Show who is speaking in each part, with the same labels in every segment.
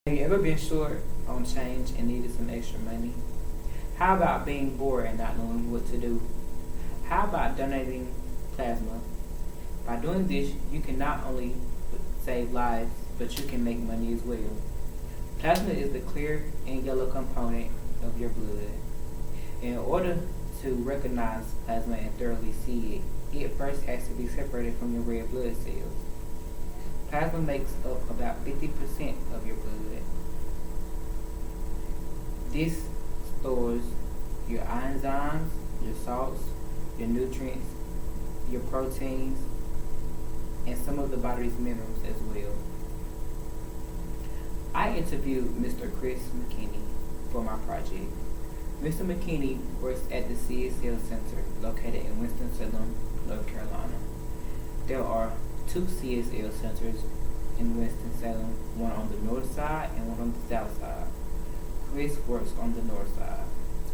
Speaker 1: Have you ever been short on change and needed some extra money? How about being bored and not knowing what to do? How about donating plasma? By doing this, you can not only save lives, but you can make money as well. Plasma is the clear and yellow component of your blood. In order to recognize plasma and thoroughly see it first has to be separated from your red blood cells. Plasma makes up about 50% of your blood. This stores your enzymes, your salts, your nutrients, your proteins, and some of the body's minerals as well. I interviewed Mr. Chris McKinney for my project. Mr. McKinney works at the CSL Center located in Winston-Salem, North Carolina. There are two CSL centers in Winston-Salem, one on the north side and one on the south side. Chris works on the north side.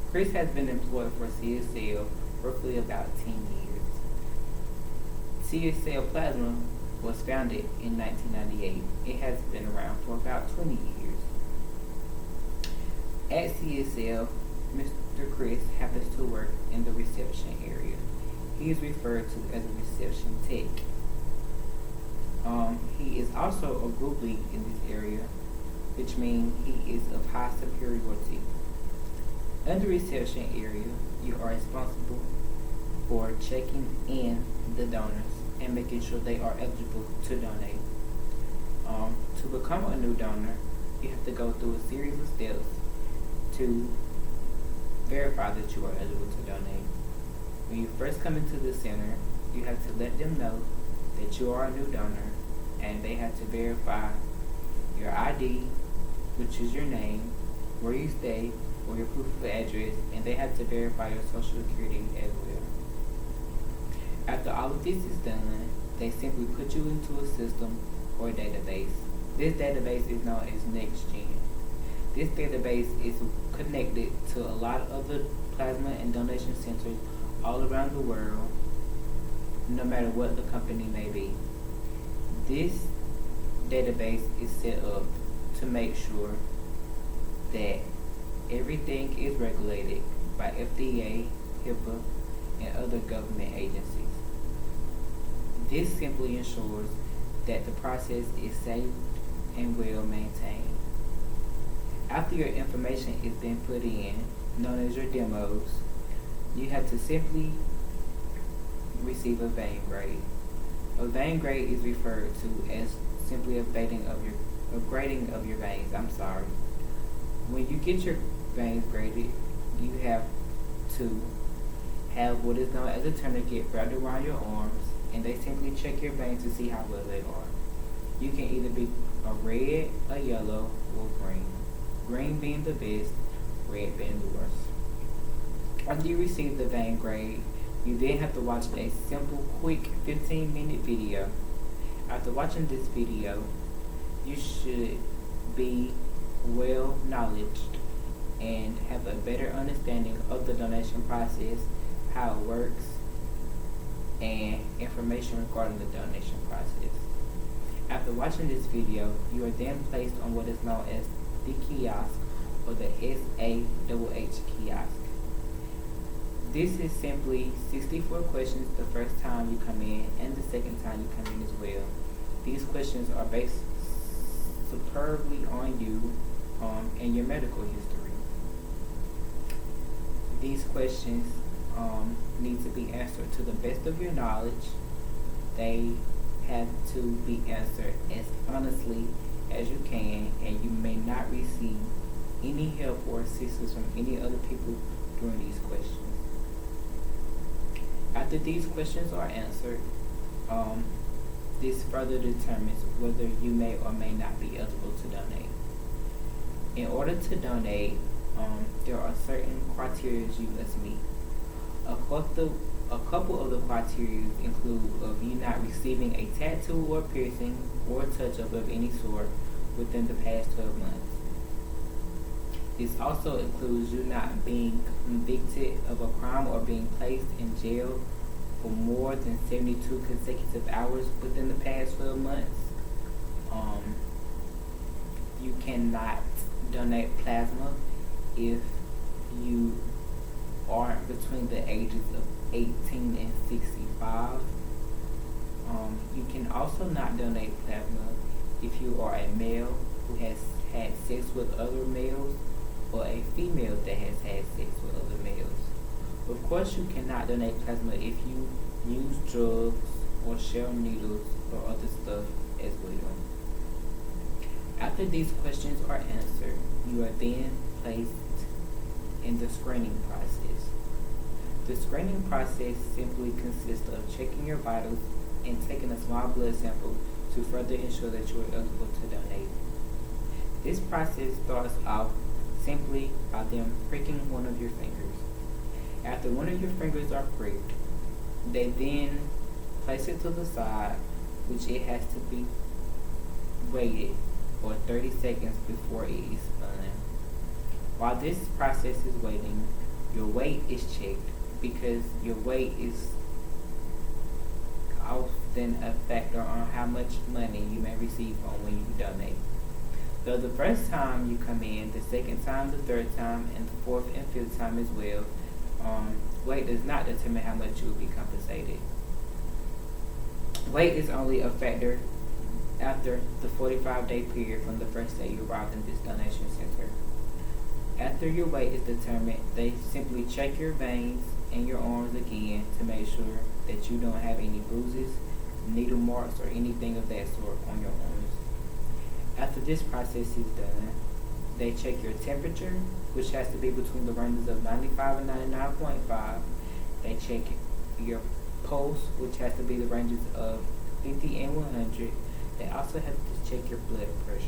Speaker 1: Chris has been employed for CSL roughly about 10 years. CSL Plasma was founded in 1998. It has been around for about 20 years. At CSL, Mr. Chris happens to work in the reception area. He is referred to as a reception tech. He is also a group lead in this area, which means he is of high superiority. In the reception area, you are responsible for checking in the donors and making sure they are eligible to donate. To become a new donor, you have to go through a series of steps to verify that you are eligible to donate. When you first come into the center, you have to let them know that you are a new donor, and they have to verify your ID, which is your name, where you stay, or your proof of address, and they have to verify your social security as well. After all of this is done, they simply put you into a system or a database. This database is known as NextGen. This database is connected to a lot of other plasma and donation centers all around the world, no matter what the company may be. This database is set up to make sure that everything is regulated by FDA, HIPAA, and other government agencies. This simply ensures that the process is safe and well maintained. After your information is then put in, known as your demos, you have to simply receive a vein grade. A vein grade is referred to as simply a grading of your veins. When you get your veins graded, you have to have what is known as a tourniquet wrapped around your arms, and they simply check your veins to see how well they are. You can either be a red, a yellow, or green. Green being the best, red being the worst. After you receive the vein grade, you then have to watch a simple, quick 15-minute video. After watching this video, you should be well knowledged and have a better understanding of the donation process, how it works, and information regarding the donation process. After watching this video, you are then placed on what is known as the kiosk, or the SAHH kiosk. This is simply 64 questions the first time you come in and the second time you come in as well. These questions are based superbly on you and your medical history. These questions need to be answered to the best of your knowledge. They have to be answered as honestly as you can, and you may not receive any help or assistance from any other people during these questions. After these questions are answered, this further determines whether you may or may not be eligible to donate. In order to donate, there are certain criteria you must meet. A couple of the criteria include of you not receiving a tattoo or piercing or touch-up of any sort within the past 12 months. This also includes you not being convicted of a crime or being placed in jail for more than 72 consecutive hours within the past 12 months. you cannot donate plasma if you are between the ages of 18 and 65. You can also not donate plasma if you are a male who has had sex with other males or a female that has had sex with other males. Of course, you cannot donate plasma if you use drugs or share needles or other stuff as well. After these questions are answered, you are then placed in the screening process. The screening process simply consists of checking your vitals and taking a small blood sample to further ensure that you are eligible to donate. This process starts off simply by them pricking one of your fingers. After one of your fingers are pricked, they then place it to the side, which it has to be weighted for 30 seconds before it is spun. While this process is waiting, your weight is checked because your weight is often a factor on how much money you may receive on when you donate. So the first time you come in, the second time, the third time, and the fourth and fifth time as well, weight does not determine how much you will be compensated. Weight is only a factor after the 45-day period from the first day you arrived in this donation center. After your weight is determined, they simply check your veins and your arms again to make sure that you don't have any bruises, needle marks, or anything of that sort on your arms. After this process is done, they check your temperature, which has to be between the ranges of 95 and 99.5. They check your pulse, which has to be the ranges of 50 and 100. They also have to check your blood pressure.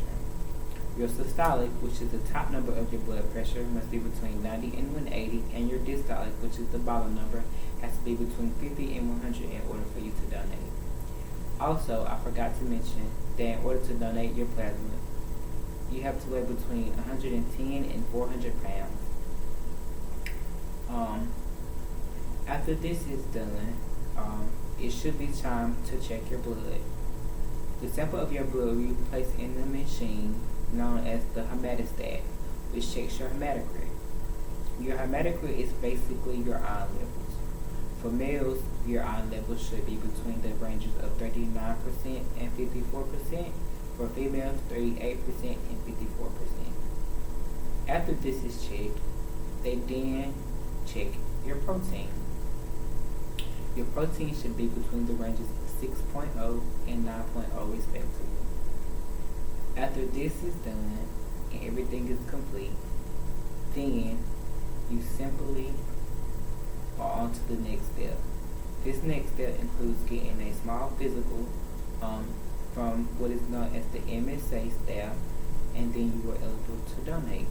Speaker 1: Your systolic, which is the top number of your blood pressure, must be between 90 and 180, and your diastolic, which is the bottom number, has to be between 50 and 100 in order for you to donate. Also, I forgot to mention that in order to donate your plasma, you have to weigh between 110 and 400 pounds. After this is done, it should be time to check your blood. The sample of your blood will be placed in the machine known as the hematostat, which checks your hematocrit. Your hematocrit is basically your iron levels. For males, your iron levels should be between the ranges of 39% and 54%. For females, 38% and 54%. After this is checked, they then check your protein. Your protein should be between the ranges of 6.0 and 9.0 respectively. After this is done and everything is complete, then you simply are on to the next step. This next step includes getting a small physical from what is known as the MSA staff, and then you are eligible to donate.